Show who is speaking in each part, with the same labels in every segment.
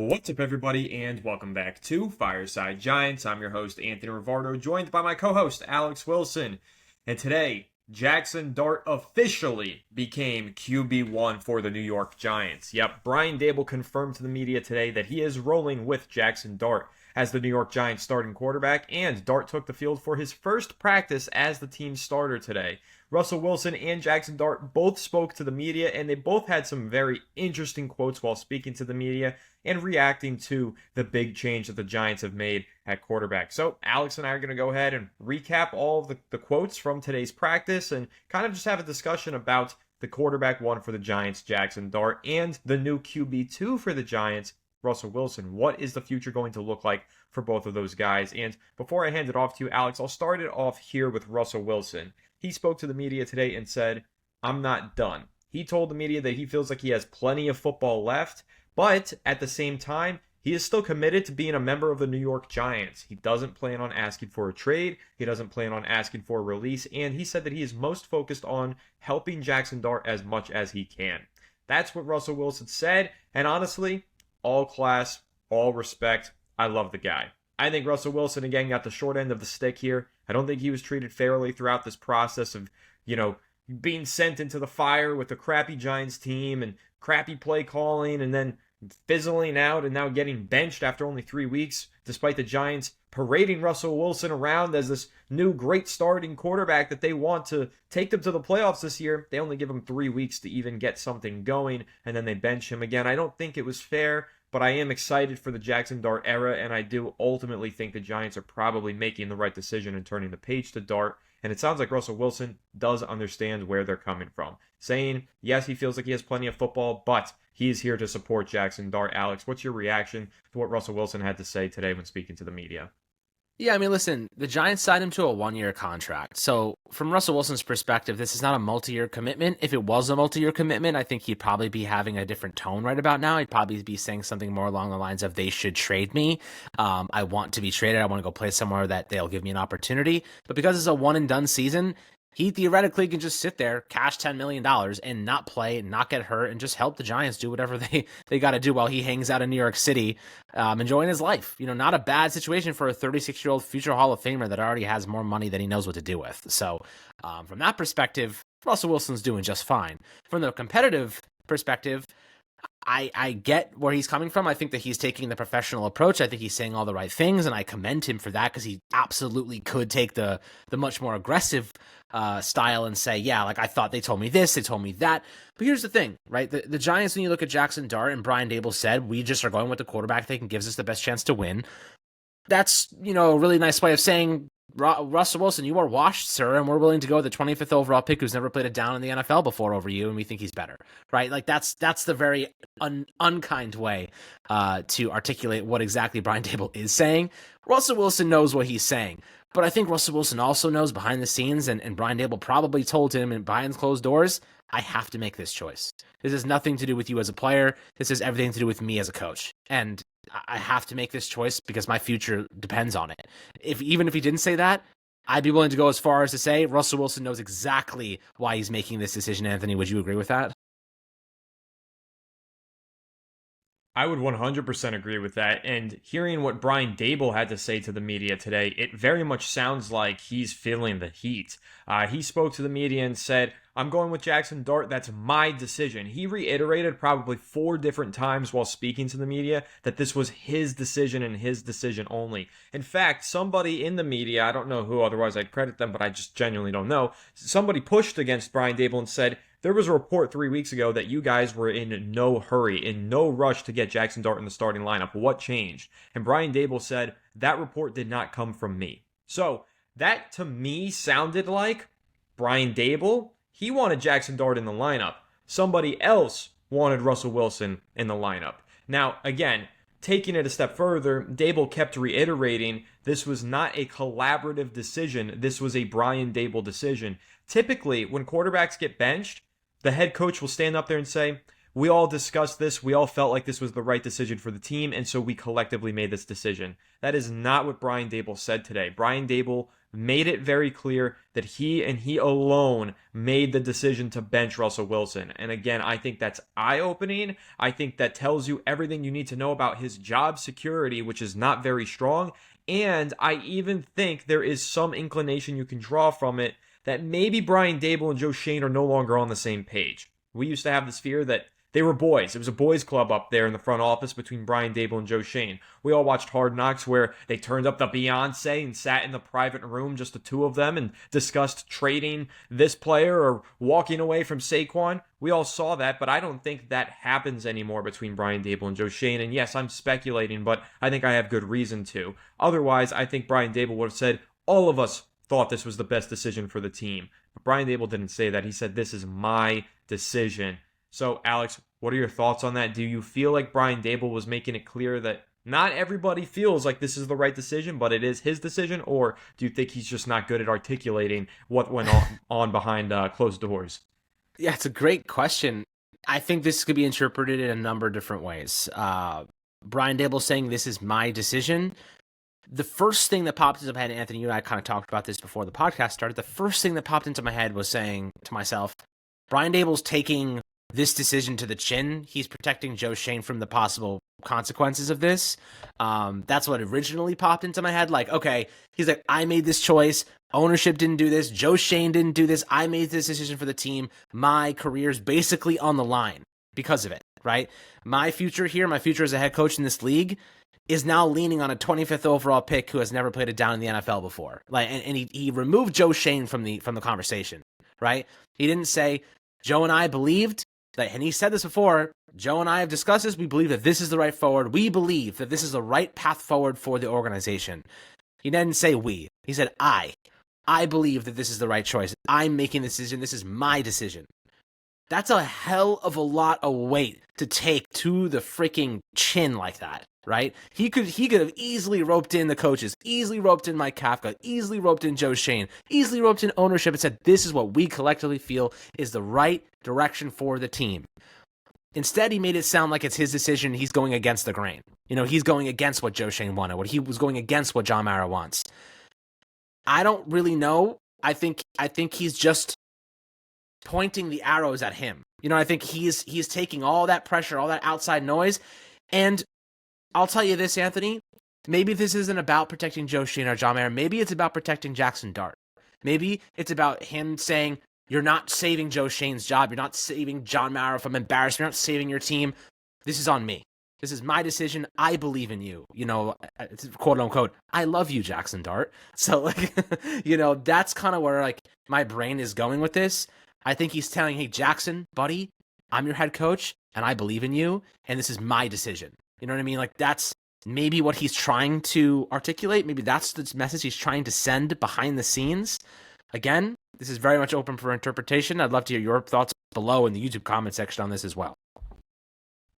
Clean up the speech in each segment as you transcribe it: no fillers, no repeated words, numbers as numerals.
Speaker 1: What's up, everybody, and welcome back to Fireside Giants. I'm your host, Anthony Rivardo, joined by my co-host, Alex Wilson. And today, Jackson Dart officially became QB1 for the New York Giants. Yep, Brian Daboll confirmed to the media today that he is rolling with Jackson Dart as the New York Giants starting quarterback, and Dart took the field for his first practice as the team starter today. Russell Wilson and Jackson Dart both spoke to the media, and they both had some very interesting quotes while speaking to the media and reacting to the big change that the Giants have made at quarterback. So Alex and I are going to go ahead and recap all of the quotes from today's practice and kind of just have a discussion about the quarterback one for the Giants, Jackson Dart, and the new QB2 for the Giants, Russell Wilson. What is the future going to look like for both of those guys? And before I hand it off to you, Alex, I'll start it off here with Russell Wilson. He spoke to the media today and said, "I'm not done." He told the media that he feels like he has plenty of football left, but at the same time, he is still committed to being a member of the New York Giants. He doesn't plan on asking for a trade. He doesn't plan on asking for a release. And he said that he is most focused on helping Jackson Dart as much as he can. That's what Russell Wilson said. And honestly, all class, all respect. I love the guy. I think Russell Wilson, again, got the short end of the stick here. I don't think he was treated fairly throughout this process of, being sent into the fire with a crappy Giants team and crappy play calling and then fizzling out and now getting benched after only 3 weeks, despite the Giants parading Russell Wilson around as this new great starting quarterback that they want to take them to the playoffs this year. They only give him 3 weeks to even get something going, and then they bench him again. I don't think it was fair, but I am excited for the Jackson Dart era, and I do ultimately think the Giants are probably making the right decision and turning the page to Dart. And it sounds like Russell Wilson does understand where they're coming from. Saying, yes, he feels like he has plenty of football, but he is here to support Jackson Dart. Alex, what's your reaction to what Russell Wilson had to say today when speaking to the media?
Speaker 2: Yeah, I mean, listen, the Giants signed him to a one-year contract. So from Russell Wilson's perspective, this is not a multi-year commitment. If it was a multi-year commitment, I think he'd probably be having a different tone right about now. He'd probably be saying something more along the lines of, they should trade me. I want to be traded. I want to go play somewhere that they'll give me an opportunity. But because it's a one-and-done season, he theoretically can just sit there, cash $10 million, and not play, not get hurt, and just help the Giants do whatever they got to do while he hangs out in New York City, enjoying his life. Not a bad situation for a 36-year-old future Hall of Famer that already has more money than he knows what to do with. So from that perspective, Russell Wilson's doing just fine. From the competitive perspective, I get where he's coming from. I think that he's taking the professional approach. I think he's saying all the right things, and I commend him for that, because he absolutely could take the much more aggressive style and say, yeah, like, I thought they told me this, they told me that. But here's the thing, right? The Giants, when you look at Jackson Dart, and Brian Daboll said, we just are going with the quarterback that gives us the best chance to win. That's, a really nice way of saying, Russell Wilson, you are washed, sir, and we're willing to go with the 25th overall pick who's never played a down in the NFL before over you, and we think he's better, right? Like, that's the very unkind way to articulate what exactly Brian Daboll is saying. Russell Wilson knows what he's saying, but I think Russell Wilson also knows behind the scenes, and Brian Daboll probably told him behind closed doors, I have to make this choice. This has nothing to do with you as a player. This has everything to do with me as a coach. And I have to make this choice because my future depends on it. Even if he didn't say that, I'd be willing to go as far as to say Russell Wilson knows exactly why he's making this decision. Anthony, would you agree with that?
Speaker 1: I would 100% agree with that. And hearing what Brian Daboll had to say to the media today, it very much sounds like he's feeling the heat. He spoke to the media and said, I'm going with Jackson Dart. That's my decision. He reiterated probably 4 different times while speaking to the media that this was his decision and his decision only. In fact, somebody in the media, I don't know who, otherwise I'd credit them, but I just genuinely don't know, somebody pushed against Brian Daboll and said, there was a report 3 weeks ago that you guys were in no hurry, in no rush to get Jackson Dart in the starting lineup. What changed? And Brian Daboll said, that report did not come from me. So that to me sounded like Brian Daboll, he wanted Jackson Dart in the lineup. Somebody else wanted Russell Wilson in the lineup. Now, again, taking it a step further, Daboll kept reiterating this was not a collaborative decision. This was a Brian Daboll decision. Typically, when quarterbacks get benched, the head coach will stand up there and say, we all discussed this. We all felt like this was the right decision for the team, and so we collectively made this decision. That is not what Brian Daboll said today. Brian Daboll made it very clear that he and he alone made the decision to bench Russell Wilson. And again, I think that's eye-opening. I think that tells you everything you need to know about his job security, which is not very strong. And I even think there is some inclination you can draw from it that maybe Brian Daboll and Joe Schoen are no longer on the same page. We used to have this fear that they were boys. It was a boys club up there in the front office between Brian Daboll and Joe Schoen. We all watched Hard Knocks where they turned up the Beyonce and sat in the private room, just the two of them, and discussed trading this player or walking away from Saquon. We all saw that, but I don't think that happens anymore between Brian Daboll and Joe Schoen. And yes, I'm speculating, but I think I have good reason to. Otherwise, I think Brian Daboll would have said, all of us thought this was the best decision for the team. But Brian Daboll didn't say that. He said, this is my decision. So, Alex, what are your thoughts on that? Do you feel like Brian Daboll was making it clear that not everybody feels like this is the right decision, but it is his decision? Or do you think he's just not good at articulating what went on behind closed doors?
Speaker 2: Yeah, it's a great question. I think this could be interpreted in a number of different ways. Brian Daboll saying this is my decision. The first thing that popped into my head, Anthony, you and I kind of talked about this before the podcast started. The first thing that popped into my head was saying to myself, Brian Daboll's taking this decision to the chin. He's protecting Joe Schoen from the possible consequences of this. That's what originally popped into my head. Like, okay, he's like, I made this choice. Ownership didn't do this. Joe Schoen didn't do this. I made this decision for the team. My career's basically on the line because of it, right? My future here, my future as a head coach in this league is now leaning on a 25th overall pick who has never played a down in the NFL before. Like, and he removed Joe Schoen from the conversation, right? He didn't say, Joe and I believed that, and he said this before, Joe and I have discussed this. We believe that this is the right forward. We believe that this is the right path forward for the organization. He didn't say we. He said I. I believe that this is the right choice. I'm making the decision. This is my decision. That's a hell of a lot of weight to take to the freaking chin like that, right? He could have easily roped in the coaches, easily roped in Mike Kafka, easily roped in Joe Schoen, easily roped in ownership and said, this is what we collectively feel is the right direction for the team. Instead, he made it sound like it's his decision. He's going against the grain. You know, he's going against what Joe Schoen wanted, what he was going against what John Mara wants. I don't really know. I think he's just pointing the arrows at him. You know, I think he's taking all that pressure, all that outside noise. And I'll tell you this, Anthony, maybe this isn't about protecting Joe Schoen or John Mara. Maybe it's about protecting Jackson Dart. Maybe it's about him saying, you're not saving Joe Schoen's job. You're not saving John Mara from embarrassment. You're not saving your team. This is on me. This is my decision. I believe in you. You know, quote unquote, I love you, Jackson Dart. So, like, you know, that's kind of where, like, my brain is going with this. I think he's telling, hey, Jackson, buddy, I'm your head coach, and I believe in you, and this is my decision. You know what I mean? Like, that's maybe what he's trying to articulate. Maybe that's the message he's trying to send behind the scenes. Again, this is very much open for interpretation. I'd love to hear your thoughts below in the YouTube comment section on this as well.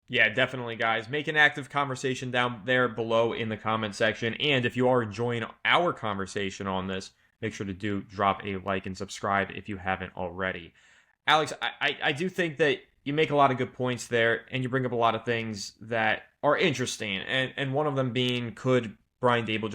Speaker 1: Yeah, definitely, guys. Make an active conversation down there below in the comment section. And if you are enjoying our conversation on this, make sure to drop a like and subscribe if you haven't already. Alex, I do think that you make a lot of good points there, and you bring up a lot of things that are interesting. And one of them being, could Brian Daboll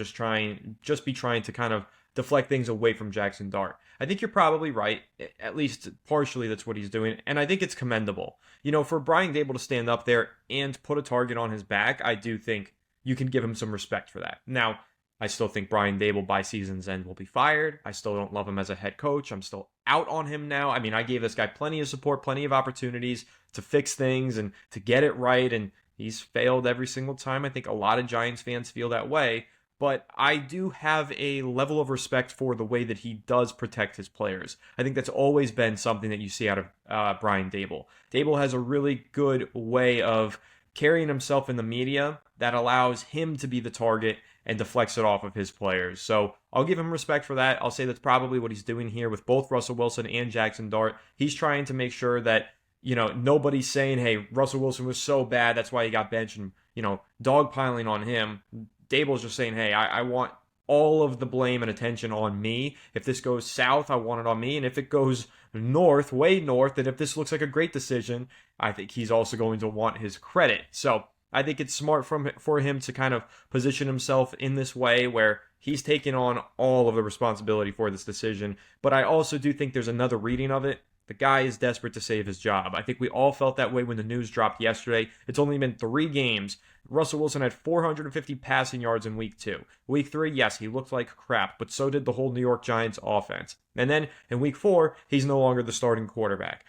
Speaker 1: just be trying to kind of deflect things away from Jackson Dart? I think you're probably right. At least partially that's what he's doing. And I think it's commendable. You know, for Brian Daboll to stand up there and put a target on his back, I do think you can give him some respect for that. Now, I still think Brian Daboll by season's end will be fired. I still don't love him as a head coach. I'm still out on him now. I mean, I gave this guy plenty of support, plenty of opportunities to fix things and to get it right. And he's failed every single time. I think a lot of Giants fans feel that way. But I do have a level of respect for the way that he does protect his players. I think that's always been something that you see out of Brian Daboll. Daboll has a really good way of carrying himself in the media that allows him to be the target and deflects it off of his players. So I'll give him respect for that. I'll say that's probably what he's doing here with both Russell Wilson and Jackson Dart. He's trying to make sure that, you know, nobody's saying, hey, Russell Wilson was so bad, that's why he got benched, and, you know, dogpiling on him. Daboll's just saying, hey, I want all of the blame and attention on me. If this goes south, I want it on me. And if it goes north, way north, and if this looks like a great decision, I think he's also going to want his credit. So I think it's smart for him to kind of position himself in this way where he's taking on all of the responsibility for this decision. But I also do think there's another reading of it. The guy is desperate to save his job. I think we all felt that way when the news dropped yesterday. It's only been 3 games. Russell Wilson had 450 passing yards in week 2. Week 3, yes, he looked like crap, but so did the whole New York Giants offense. And then in week 4, he's no longer the starting quarterback.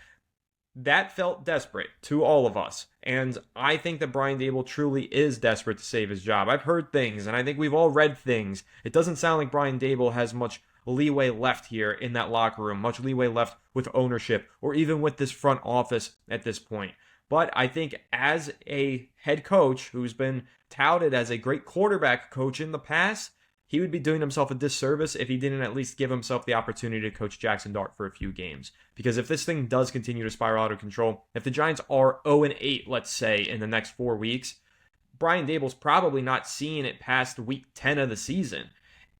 Speaker 1: That felt desperate to all of us. And I think that Brian Daboll truly is desperate to save his job. I've heard things, and I think we've all read things. It doesn't sound like Brian Daboll has much leeway left here in that locker room, much leeway left with ownership, or even with this front office at this point. But I think as a head coach who's been touted as a great quarterback coach in the past, he would be doing himself a disservice if he didn't at least give himself the opportunity to coach Jackson Dart for a few games. Because if this thing does continue to spiral out of control, if the Giants are 0-8, let's say, in the next 4 weeks, Brian Daboll's probably not seeing it past week 10 of the season.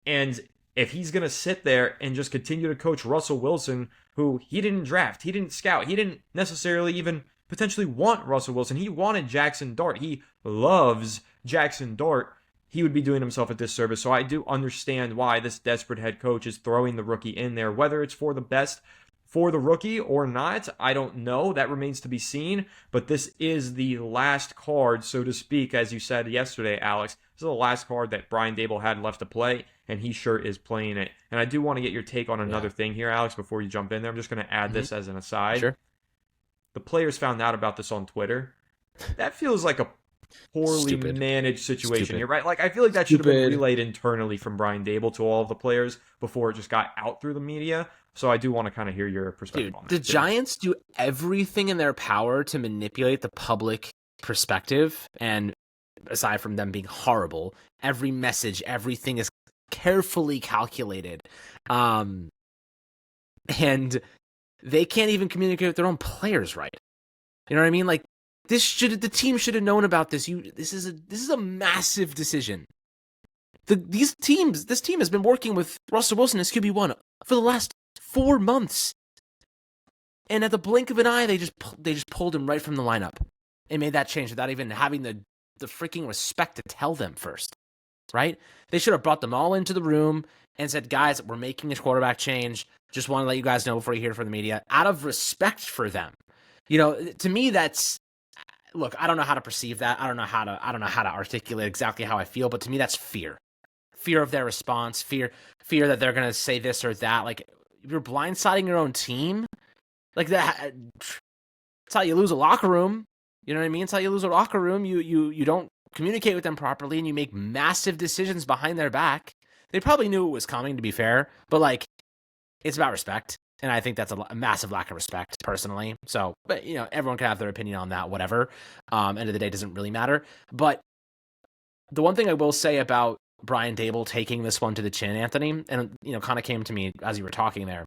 Speaker 1: And if he's going to sit there and just continue to coach Russell Wilson, who he didn't draft, he didn't scout, he didn't necessarily even potentially want Russell Wilson. He wanted Jackson Dart. He loves Jackson Dart. He would be doing himself a disservice. So I do understand why this desperate head coach is throwing the rookie in there. Whether it's for the best for the rookie or not, I don't know. That remains to be seen. But this is the last card, so to speak, as you said yesterday, Alex. This is the last card that Brian Daboll had left to play, and he sure is playing it. And I do want to get your take on another thing here, Alex, before you jump in there. I'm just going to add this as an aside.
Speaker 2: Sure.
Speaker 1: The players found out about this on Twitter. That feels like a poorly managed situation here, right? Like, I feel like that should have been relayed internally from Brian Daboll to all of the players before it just got out through the media. So I do want to kind of hear your perspective on that.
Speaker 2: The Giants do everything in their power to manipulate the public perspective, and aside from them being horrible, every message, everything is carefully calculated. And they can't even communicate with their own players right. You know what I mean? Like, the team should have known about this. This is a massive decision. This team has been working with Russell Wilson as QB1 for the last 4 months, and at the blink of an eye, they just pulled him right from the lineup and made that change without even having the freaking respect to tell them first. Right? They should have brought them all into the room and said, "Guys, we're making a quarterback change. Just want to let you guys know before you hear it from the media," out of respect for them. You know, to me, that's. Look, I don't know how to perceive that. I don't know how to articulate exactly how I feel, but to me that's fear. Fear of their response, fear that they're going to say this or that. Like, you're blindsiding your own team. Like, that's how you lose a locker room. You know what I mean? It's how you lose a locker room. You don't communicate with them properly, and you make massive decisions behind their back. They probably knew it was coming, to be fair, but like, it's about respect. And I think that's a massive lack of respect, personally. So, but, you know, everyone can have their opinion on that, whatever. End of the day, doesn't really matter. But the one thing I will say about Brian Daboll taking this one to the chin, Anthony, and, you know, kind of came to me as you were talking there,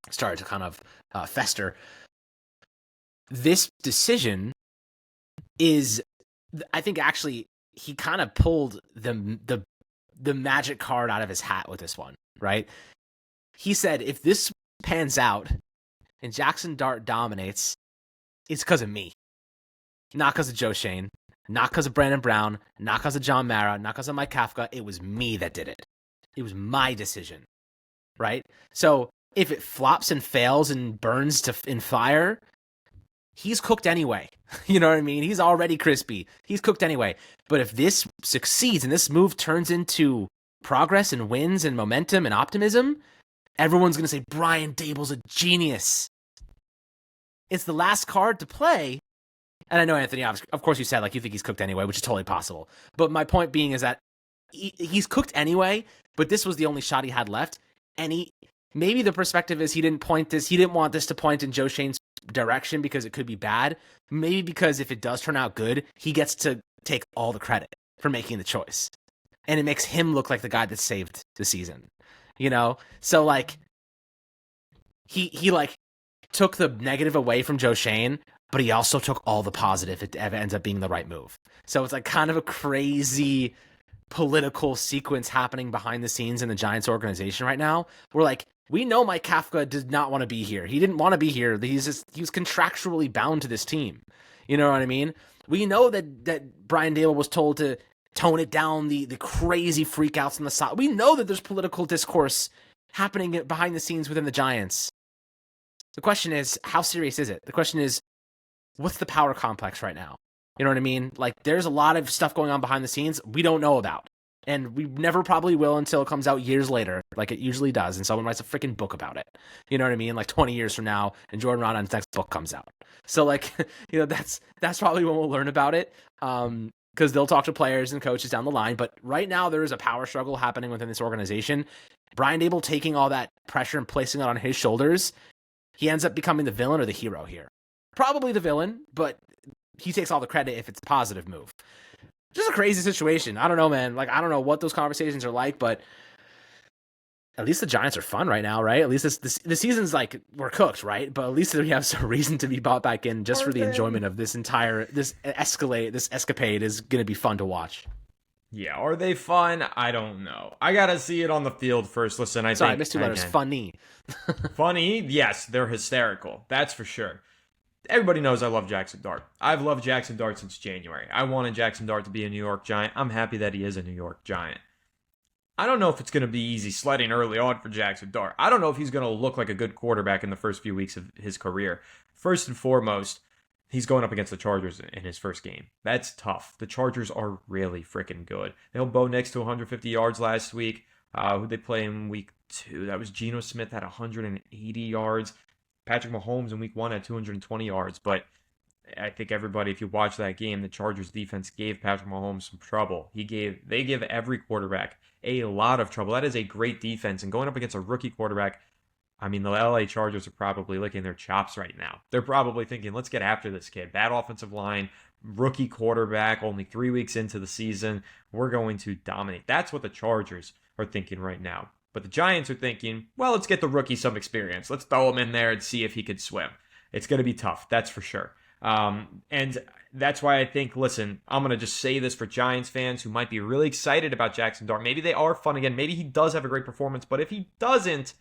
Speaker 2: started to kind of fester. This decision is, I think, actually, he kind of pulled the magic card out of his hat with this one, right? He said, if this pans out and Jackson Dart dominates, it's because of me. Not because of Joe Shane, not because of Brandon Brown, not because of John Mara, not because of Mike Kafka. It was me that did it. It was my decision, right? So if it flops and fails and burns in fire, he's cooked anyway. You know what I mean? He's already crispy. He's cooked anyway. But if this succeeds and this move turns into progress and wins and momentum and optimism, everyone's going to say, Brian Daboll's a genius. It's the last card to play. And I know, Anthony, of course you said, like, you think he's cooked anyway, which is totally possible. But my point being is that he's cooked anyway, but this was the only shot he had left. And maybe the perspective is he didn't want this to point in Joe Shane's direction because it could be bad. Maybe because if it does turn out good, he gets to take all the credit for making the choice. And it makes him look like the guy that saved the season. You know? So, like, he like took the negative away from Joe Shane, but he also took all the positive. It ends up being the right move. So it's like kind of a crazy political sequence happening behind the scenes in the Giants organization right now, where, like, We know Mike Kafka did not want to be here. He didn't want to be here. He was contractually bound to this team. You know what I mean? We know that Brian Daboll was told to tone it down, the crazy freakouts on the side. We know that there's political discourse happening behind the scenes within the Giants. The question is, how serious is it? The question is, what's the power complex right now? You know what I mean? Like, there's a lot of stuff going on behind the scenes we don't know about. And we never probably will until it comes out years later, like it usually does, and someone writes a freaking book about it. You know what I mean? Like 20 years from now, and Jordan Rodon's next book comes out. So, like, you know, that's probably when we'll learn about it, because they'll talk to players and coaches down the line. But right now, there is a power struggle happening within this organization. Brian Daboll taking all that pressure and placing it on his shoulders, he ends up becoming the villain or the hero here. Probably the villain, but he takes all the credit if it's a positive move. Just a crazy situation. I don't know, man. Like, I don't know what those conversations are like, but at least the Giants are fun right now, right? At least the season's like, we're cooked, right? But at least we have some reason to be bought back in just for the enjoyment of this escapade is going to be fun to watch.
Speaker 1: Yeah, are they fun? I don't know. I gotta see it on the field first. Listen, I
Speaker 2: missed two letters. Funny.
Speaker 1: Funny? Yes, they're hysterical. That's for sure. Everybody knows I love Jackson Dart. I've loved Jackson Dart since January. I wanted Jackson Dart to be a New York Giant. I'm happy that he is a New York Giant. I don't know if it's going to be easy sledding early on for Jackson Dart. I don't know if he's going to look like a good quarterback in the first few weeks of his career. First and foremost, he's going up against the Chargers in his first game. That's tough. The Chargers are really freaking good. They held Bo Nix to 150 yards last week. Who'd they play in week 2? That was Geno Smith at 180 yards. Patrick Mahomes in week 1 had 220 yards, but I think everybody, if you watch that game, the Chargers defense gave Patrick Mahomes some trouble. They give every quarterback a lot of trouble. That is a great defense, and going up against a rookie quarterback, I mean, the LA Chargers are probably licking their chops right now. They're probably thinking, let's get after this kid. Bad offensive line, rookie quarterback, only 3 weeks into the season. We're going to dominate. That's what the Chargers are thinking right now. But the Giants are thinking, well, let's get the rookie some experience. Let's throw him in there and see if he could swim. It's going to be tough, that's for sure. And that's why I think, listen, I'm going to just say this for Giants fans who might be really excited about Jackson Dart. Maybe they are fun again. Maybe he does have a great performance. But if he doesn't,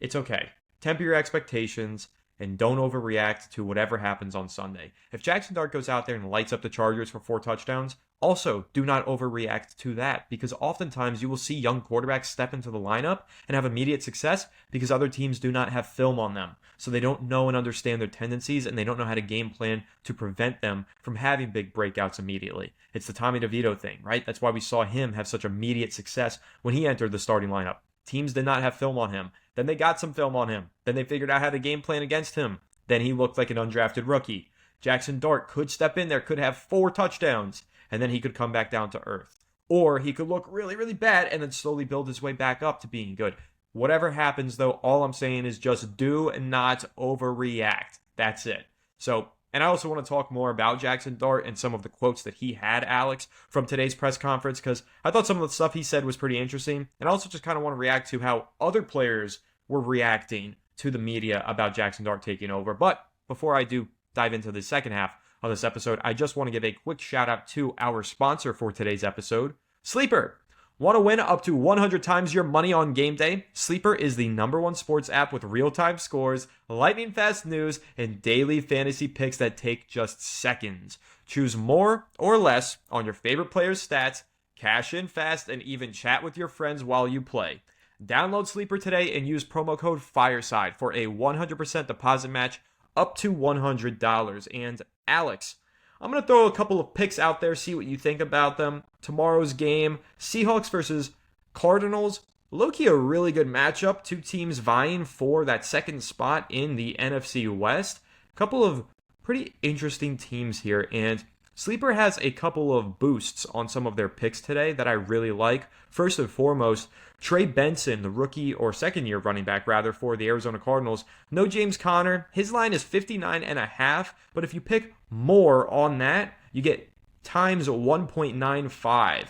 Speaker 1: it's okay. Temper your expectations and don't overreact to whatever happens on Sunday. If Jackson Dart goes out there and lights up the Chargers for 4 touchdowns, also do not overreact to that, because oftentimes you will see young quarterbacks step into the lineup and have immediate success because other teams do not have film on them. So they don't know and understand their tendencies, and they don't know how to game plan to prevent them from having big breakouts immediately. It's the Tommy DeVito thing, right? That's why we saw him have such immediate success when he entered the starting lineup. Teams did not have film on him. Then they got some film on him. Then they figured out how to game plan against him. Then he looked like an undrafted rookie. Jackson Dart could step in there, could have 4 touchdowns, and then he could come back down to earth. Or he could look really, really bad and then slowly build his way back up to being good. Whatever happens, though, all I'm saying is just do not overreact. That's it. So, and I also want to talk more about Jackson Dart and some of the quotes that he had, Alex, from today's press conference, because I thought some of the stuff he said was pretty interesting. And I also just kind of want to react to how other players were reacting to the media about Jackson Dart taking over. But before I do dive into the second half of this episode, I just want to give a quick shout out to our sponsor for today's episode, Sleeper. Want to win up to 100 times your money on game day? Sleeper is the #1 sports app with real-time scores, lightning-fast news, and daily fantasy picks that take just seconds. Choose more or less on your favorite player's stats, cash in fast, and even chat with your friends while you play. Download Sleeper today and use promo code FIRESIDE for a 100% deposit match up to $100. And Alex, I'm going to throw a couple of picks out there, see what you think about them. Tomorrow's game, Seahawks versus Cardinals. Low-key a really good matchup. 2 teams vying for that second spot in the NFC West. A couple of pretty interesting teams here. And Sleeper has a couple of boosts on some of their picks today that I really like. First and foremost, Trey Benson, the rookie or second-year running back, rather, for the Arizona Cardinals. No James Conner. His line is 59.5, but if you pick more on that, you get times 1.95.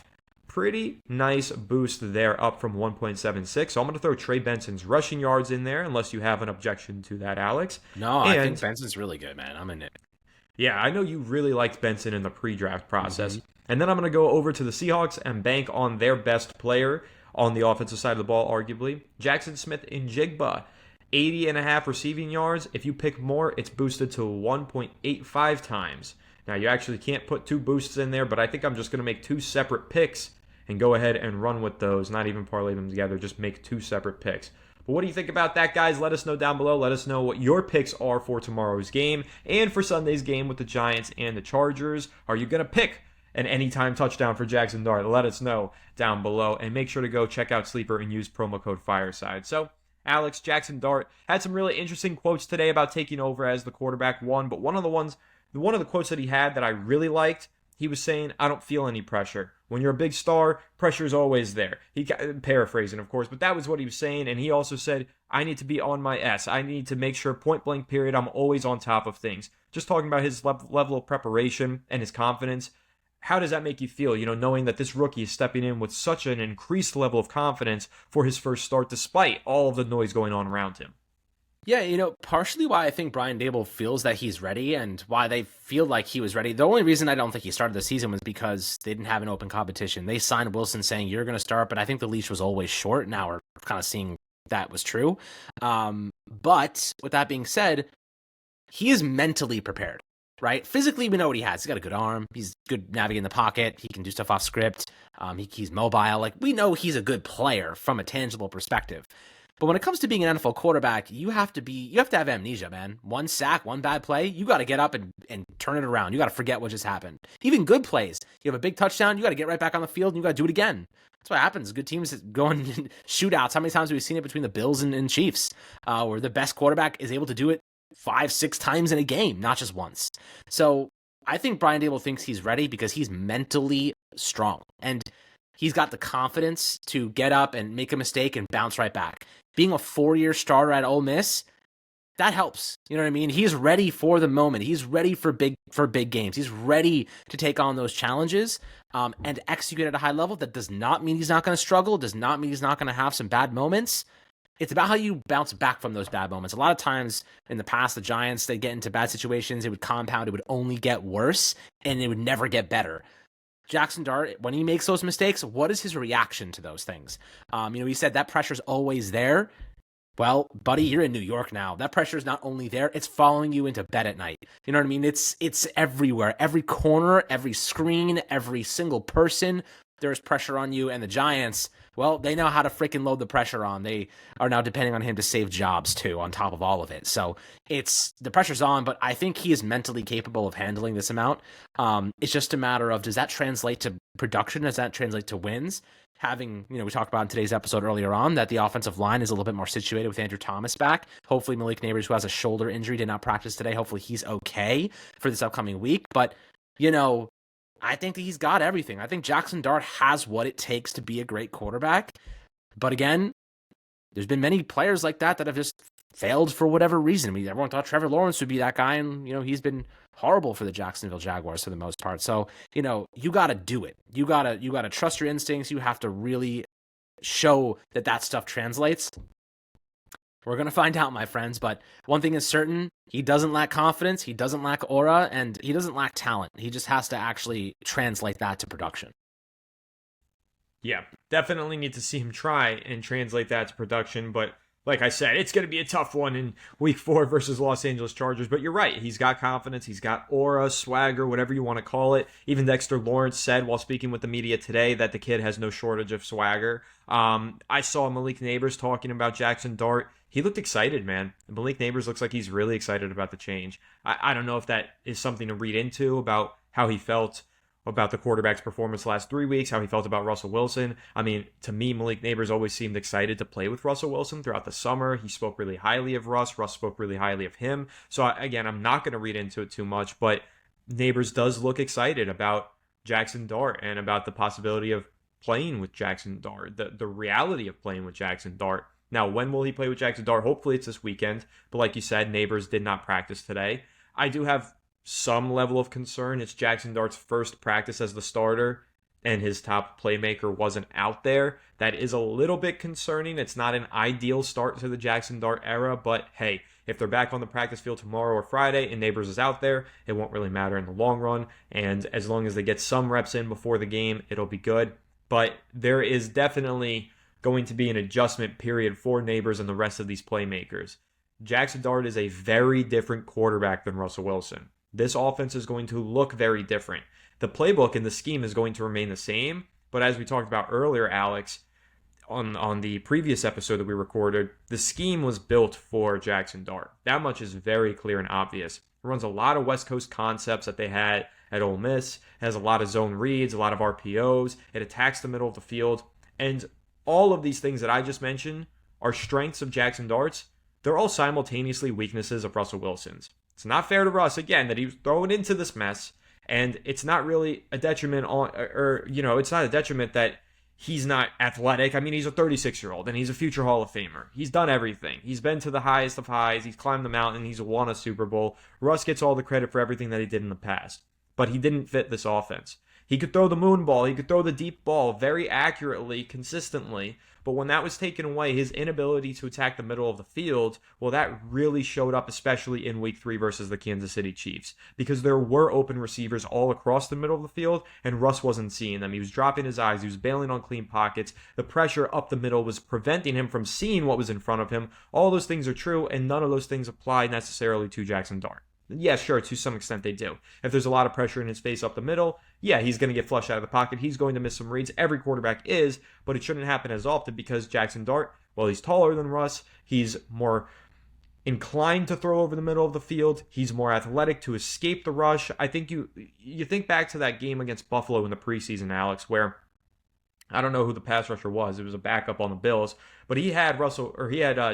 Speaker 1: Pretty nice boost there, up from 1.76. So I'm going to throw Trey Benson's rushing yards in there, unless you have an objection to that, Alex.
Speaker 2: No, I think Benson's really good, man. I'm in it.
Speaker 1: Yeah, I know you really liked Benson in the pre-draft process. Mm-hmm. And then I'm going to go over to the Seahawks and bank on their best player. on the offensive side of the ball, arguably. Jackson Smith and Jigba, 80.5 receiving yards. If you pick more, it's boosted to 1.85 times. Now, you actually can't put two boosts in there, but I think I'm just going to make two separate picks and go ahead and run with those, not even parlay them together, just make two separate picks. But what do you think about that, guys? Let us know down below. Let us know what your picks are for tomorrow's game and for Sunday's game with the Giants and the Chargers. Are you going to pick an anytime touchdown for Jackson Dart? Let us know down below. And make sure to go check out Sleeper and use promo code Fireside. So, Alex, Jackson Dart had some really interesting quotes today about taking over as the quarterback one. But one of the quotes that he had that I really liked, he was saying, I don't feel any pressure. When you're a big star, pressure is always there. He paraphrasing, of course, but that was what he was saying. And he also said, I need to be on my S. I need to make sure point blank period, I'm always on top of things. Just talking about his level of preparation and his confidence. How does that make you feel, knowing that this rookie is stepping in with such an increased level of confidence for his first start, despite all of the noise going on around him?
Speaker 2: Yeah, partially why I think Brian Daboll feels that he's ready and why they feel like he was ready. The only reason I don't think he started the season was because they didn't have an open competition. They signed Wilson saying, you're going to start, but I think the leash was always short. Now we're kind of seeing that was true. But with that being said, he is mentally prepared, right? Physically, we know what he has. He's got a good arm. He's good navigating the pocket. He can do stuff off script. He's mobile. Like, we know he's a good player from a tangible perspective. But when it comes to being an NFL quarterback, you have to have amnesia, man. One sack, one bad play, you got to get up and turn it around. You got to forget what just happened. Even good plays. You have a big touchdown, you got to get right back on the field and you got to do it again. That's what happens. Good teams go in shootouts. How many times have we seen it between the Bills and Chiefs, where the best quarterback is able to do it 5-6 times in a game, not just once. So I think Brian Daboll thinks he's ready because he's mentally strong. And he's got the confidence to get up and make a mistake and bounce right back. Being a 4-year starter at Ole Miss, that helps. You know what I mean? He's ready for the moment. He's ready for big games. He's ready to take on those challenges and execute at a high level. That does not mean he's not going to struggle. Does not mean he's not going to have some bad moments. It's about how you bounce back from those bad moments. A lot of times in the past, the Giants, they'd get into bad situations. It would compound. It would only get worse, and it would never get better. Jackson Dart, when he makes those mistakes, what is his reaction to those things? He said that pressure's always there. Well, buddy, you're in New York now. That pressure is not only there, it's following you into bed at night. You know what I mean? It's everywhere. Every corner, every screen, every single person, there's pressure on you. And the Giants, well, they know how to freaking load the pressure on. They are now depending on him to save jobs, too, on top of all of it. So the pressure's on, but I think he is mentally capable of handling this amount. It's just a matter of, does that translate to production? Does that translate to wins? Having, we talked about in today's episode earlier on that the offensive line is a little bit more situated with Andrew Thomas back. Hopefully Malik Nabers, who has a shoulder injury, did not practice today. Hopefully he's okay for this upcoming week. But, I think that he's got everything. I think Jackson Dart has what it takes to be a great quarterback. But again, there's been many players like that have just failed for whatever reason. I mean, everyone thought Trevor Lawrence would be that guy, and, he's been horrible for the Jacksonville Jaguars for the most part. So, you got to do it. You got to trust your instincts. You have to really show that stuff translates. We're going to find out, my friends, but one thing is certain, he doesn't lack confidence, he doesn't lack aura, and he doesn't lack talent. He just has to actually translate that to production.
Speaker 1: Yeah, definitely need to see him try and translate that to production, but like I said, it's going to be a tough one in Week 4 versus Los Angeles Chargers, but you're right. He's got confidence. He's got aura, swagger, whatever you want to call it. Even Dexter Lawrence said while speaking with the media today that the kid has no shortage of swagger. I saw Malik Nabers talking about Jackson Dart. He looked excited, man. Malik Nabers looks like he's really excited about the change. I don't know if that is something to read into about how he felt about the quarterback's performance the last 3 weeks, how he felt about Russell Wilson. I mean, to me, Malik Nabers always seemed excited to play with Russell Wilson throughout the summer. He spoke really highly of Russ. Russ spoke really highly of him. So again, I'm not going to read into it too much, but Nabers does look excited about Jackson Dart and about the possibility of playing with Jackson Dart, the reality of playing with Jackson Dart. Now, when will he play with Jackson Dart? Hopefully it's this weekend. But like you said, Nabers did not practice today. I do have some level of concern. It's Jackson Dart's first practice as the starter, and his top playmaker wasn't out there. That is a little bit concerning. It's not an ideal start to the Jackson Dart era, but hey, if they're back on the practice field tomorrow or Friday and Nabers is out there, it won't really matter in the long run. And as long as they get some reps in before the game, it'll be good. But there is definitely going to be an adjustment period for Neighbors and the rest of these playmakers. Jackson Dart is a very different quarterback than Russell Wilson. This offense is going to look very different. The playbook and the scheme is going to remain the same, but as we talked about earlier, Alex, on the previous episode that we recorded, the scheme was built for Jackson Dart. That much is very clear and obvious. It runs a lot of West Coast concepts that they had at Ole Miss. It has a lot of zone reads, a lot of RPOs. It attacks the middle of the field. And all of these things that I just mentioned are strengths of Jackson Dart's. They're all simultaneously weaknesses of Russell Wilson's. It's not fair to Russ, again, that he was thrown into this mess, and it's not really a detriment it's not a detriment that he's not athletic. I mean, he's a 36-year-old, and he's a future Hall of Famer. He's done everything. He's been to the highest of highs. He's climbed the mountain. He's won a Super Bowl. Russ gets all the credit for everything that he did in the past, but he didn't fit this offense. He could throw the moon ball. He could throw the deep ball very accurately, consistently. But when that was taken away, his inability to attack the middle of the field, well, that really showed up, especially in Week 3 versus the Kansas City Chiefs, because there were open receivers all across the middle of the field, and Russ wasn't seeing them. He was dropping his eyes. He was bailing on clean pockets. The pressure up the middle was preventing him from seeing what was in front of him. All those things are true, and none of those things apply necessarily to Jackson Dart. Yeah, sure, to some extent they do. If there's a lot of pressure in his face up the middle, yeah, he's going to get flushed out of the pocket. He's going to miss some reads. Every quarterback is, but it shouldn't happen as often because Jackson Dart, well, he's taller than Russ. He's more inclined to throw over the middle of the field. He's more athletic to escape the rush. I think you think back to that game against Buffalo in the preseason, Alex, where I don't know who the pass rusher was. It was a backup on the Bills, but he had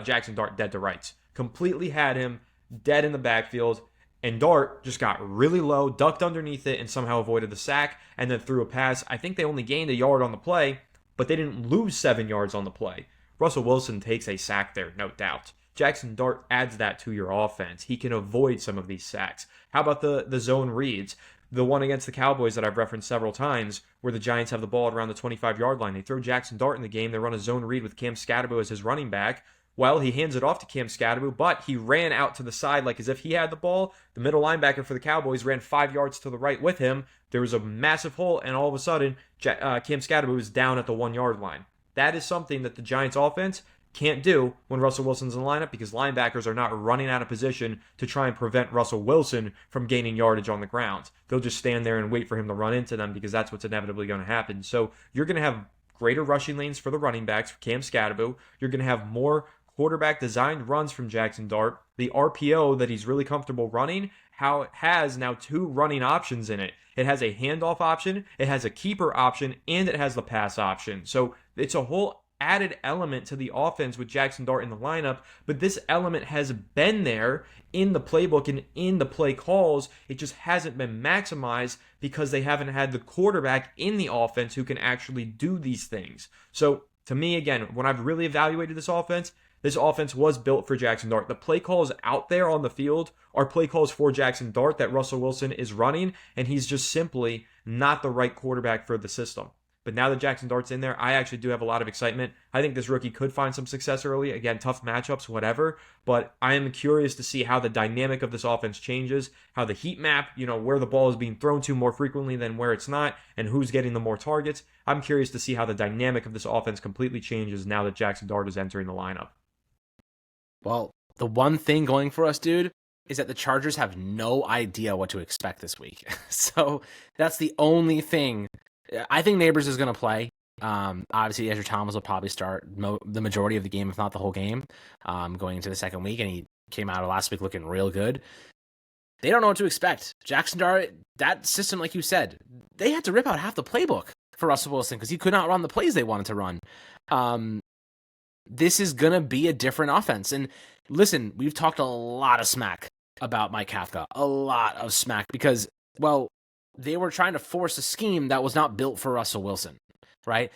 Speaker 1: Jackson Dart dead to rights. Completely had him dead in the backfield. And Dart just got really low, ducked underneath it, and somehow avoided the sack, and then threw a pass. I think they only gained a yard on the play, but they didn't lose 7 yards on the play. Russell Wilson takes a sack there, no doubt. Jackson Dart adds that to your offense. He can avoid some of these sacks. How about the zone reads? The one against the Cowboys that I've referenced several times, where the Giants have the ball around the 25-yard line. They throw Jackson Dart in the game. They run a zone read with Cam Scatterbo as his running back. Well, he hands it off to Cam Scatterbo, but he ran out to the side like as if he had the ball. The middle linebacker for the Cowboys ran 5 yards to the right with him. There was a massive hole, and all of a sudden, Cam Scatterbo was down at the 1 yard line. That is something that the Giants offense can't do when Russell Wilson's in the lineup because linebackers are not running out of position to try and prevent Russell Wilson from gaining yardage on the ground. They'll just stand there and wait for him to run into them because that's what's inevitably going to happen. So you're going to have greater rushing lanes for the running backs, for Cam Scatterbo. You're going to have more quarterback designed runs from Jackson Dart. The RPO that he's really comfortable running has now 2 running options in it. It has a handoff option, it has a keeper option, and it has the pass option. So it's a whole added element to the offense with Jackson Dart in the lineup, but this element has been there in the playbook and in the play calls. It just hasn't been maximized because they haven't had the quarterback in the offense who can actually do these things. So to me, again, when I've really evaluated this offense was built for Jackson Dart. The play calls out there on the field are play calls for Jackson Dart that Russell Wilson is running, and he's just simply not the right quarterback for the system. But now that Jackson Dart's in there, I actually do have a lot of excitement. I think this rookie could find some success early. Again, tough matchups, whatever. But I am curious to see how the dynamic of this offense changes, how the heat map, where the ball is being thrown to more frequently than where it's not, and who's getting the more targets. I'm curious to see how the dynamic of this offense completely changes now that Jackson Dart is entering the lineup.
Speaker 2: Well, the one thing going for us, dude, is that the Chargers have no idea what to expect this week. So that's the only thing. I think Neighbors is going to play. Obviously, Andrew Thomas will probably start the majority of the game, if not the whole game, going into the second week, and he came out of last week looking real good. They don't know what to expect. Jackson Dart, that system, like you said, they had to rip out half the playbook for Russell Wilson because he could not run the plays they wanted to run. This is going to be a different offense. And listen, we've talked a lot of smack about Mike Kafka, a lot of smack because, well, they were trying to force a scheme that was not built for Russell Wilson, right?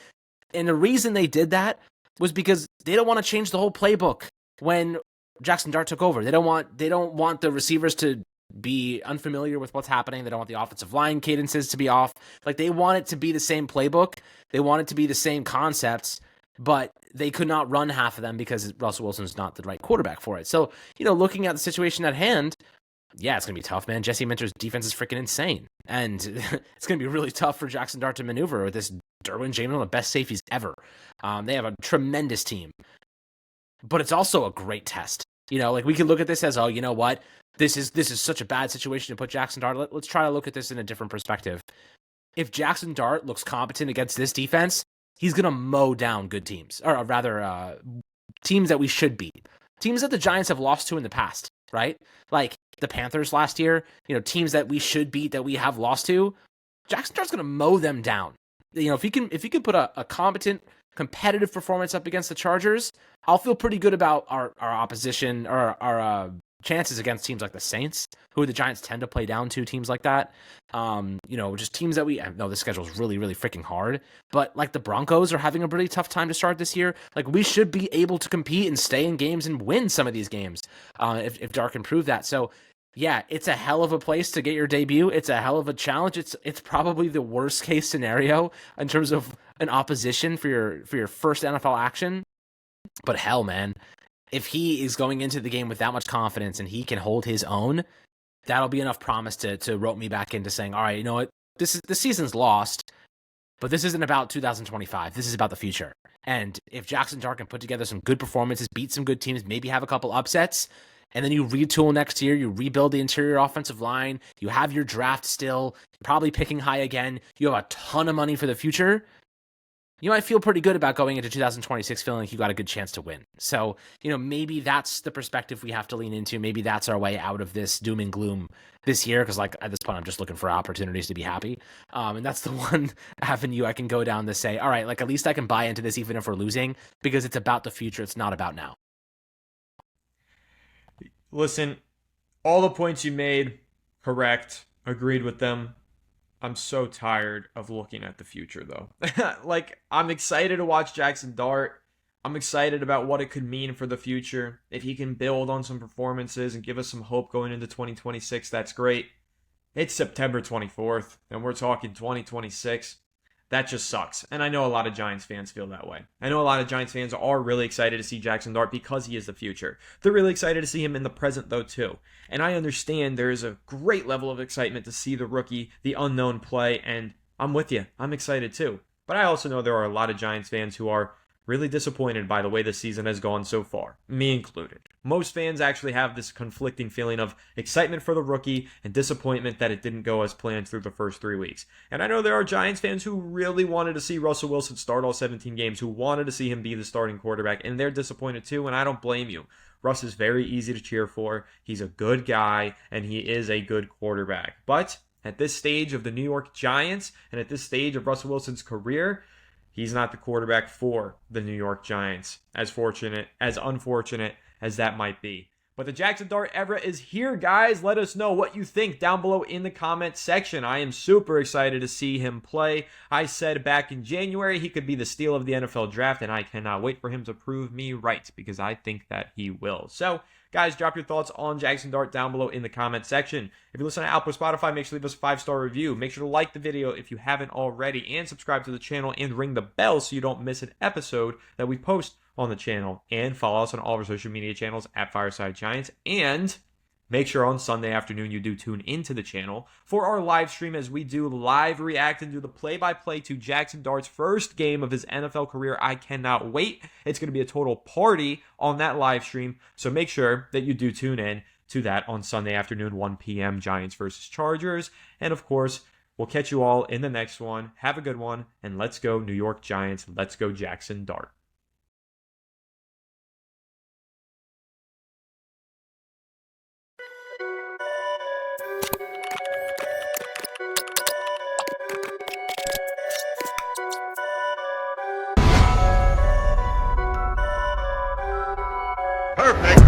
Speaker 2: And the reason they did that was because they don't want to change the whole playbook when Jackson Dart took over. They don't want the receivers to be unfamiliar with what's happening. They don't want the offensive line cadences to be off. Like, they want it to be the same playbook. They want it to be the same concepts, but they could not run half of them because Russell Wilson's not the right quarterback for it. So, looking at the situation at hand, yeah, it's going to be tough, man. Jesse Minter's defense is freaking insane. And it's going to be really tough for Jackson Dart to maneuver with this Derwin James, one of the best safeties ever. They have a tremendous team, but it's also a great test. Like we could look at this as, oh, you know what? This is such a bad situation to put Jackson Dart. Let's try to look at this in a different perspective. If Jackson Dart looks competent against this defense, he's going to mow down good teams, or rather teams that we should beat. Teams that the Giants have lost to in the past, right? Like the Panthers last year, teams that we should beat that we have lost to. Jackson Dart's going to mow them down. If he can put a competent, competitive performance up against the Chargers, I'll feel pretty good about our opposition or our chances against teams like the Saints, who the Giants tend to play down to, teams like that. Just teams that I know the schedule is really, really freaking hard, but like the Broncos are having a really tough time to start this year. Like we should be able to compete and stay in games and win some of these games if Dark can prove that. So yeah, it's a hell of a place to get your debut. It's a hell of a challenge. It's probably the worst case scenario in terms of an opposition for your first NFL action. But hell, man, if he is going into the game with that much confidence and he can hold his own, that'll be enough promise to rope me back into saying, all right, you know what, this season's lost, but this isn't about 2025. This is about the future. And if Jackson Dart can put together some good performances, beat some good teams, maybe have a couple upsets, and then you retool next year, you rebuild the interior offensive line, you have your draft still, probably picking high again, you have a ton of money for the future, you might feel pretty good about going into 2026 feeling like you got a good chance to win. So, maybe that's the perspective we have to lean into. Maybe that's our way out of this doom and gloom this year, because like at this point, I'm just looking for opportunities to be happy. And that's the one avenue I can go down to say, all right, like at least I can buy into this even if we're losing, because it's about the future. It's not about now.
Speaker 1: Listen, all the points you made, correct, agreed with them. I'm so tired of looking at the future, though. Like, I'm excited to watch Jackson Dart. I'm excited about what it could mean for the future. If he can build on some performances and give us some hope going into 2026, that's great. It's September 24th, and we're talking 2026. That just sucks. And I know a lot of Giants fans feel that way. I know a lot of Giants fans are really excited to see Jackson Dart because he is the future. They're really excited to see him in the present, though, too. And I understand there is a great level of excitement to see the rookie, the unknown play, and I'm with you. I'm excited, too. But I also know there are a lot of Giants fans who are really disappointed by the way the season has gone so far, me included. Most fans actually have this conflicting feeling of excitement for the rookie and disappointment that it didn't go as planned through the first 3 weeks. And I know there are Giants fans who really wanted to see Russell Wilson start all 17 games, who wanted to see him be the starting quarterback, and they're disappointed too, and I don't blame you. Russ is very easy to cheer for. He's a good guy, and he is a good quarterback. But at this stage of the New York Giants, and at this stage of Russell Wilson's career, he's not the quarterback for the New York Giants, as unfortunate as that might be. But the Jackson Dart era is here, guys. Let us know what you think down below in the comment section. I am super excited to see him play. I said back in January he could be the steal of the NFL draft, and I cannot wait for him to prove me right, because I think that he will. So, guys, drop your thoughts on Jackson Dart down below in the comment section. If you listen to Apple or Spotify, make sure to leave us a 5-star review. Make sure to like the video if you haven't already, and subscribe to the channel and ring the bell so you don't miss an episode that we post on the channel. And follow us on all of our social media channels at Fireside Giants. And make sure on Sunday afternoon you do tune into the channel for our live stream, as we do live react and do the play-by-play to Jackson Dart's first game of his NFL career. I cannot wait. It's going to be a total party on that live stream, so make sure that you do tune in to that on Sunday afternoon, 1 p.m., Giants versus Chargers. And of course, we'll catch you all in the next one. Have a good one, and let's go New York Giants. Let's go Jackson Dart.
Speaker 3: Perfect.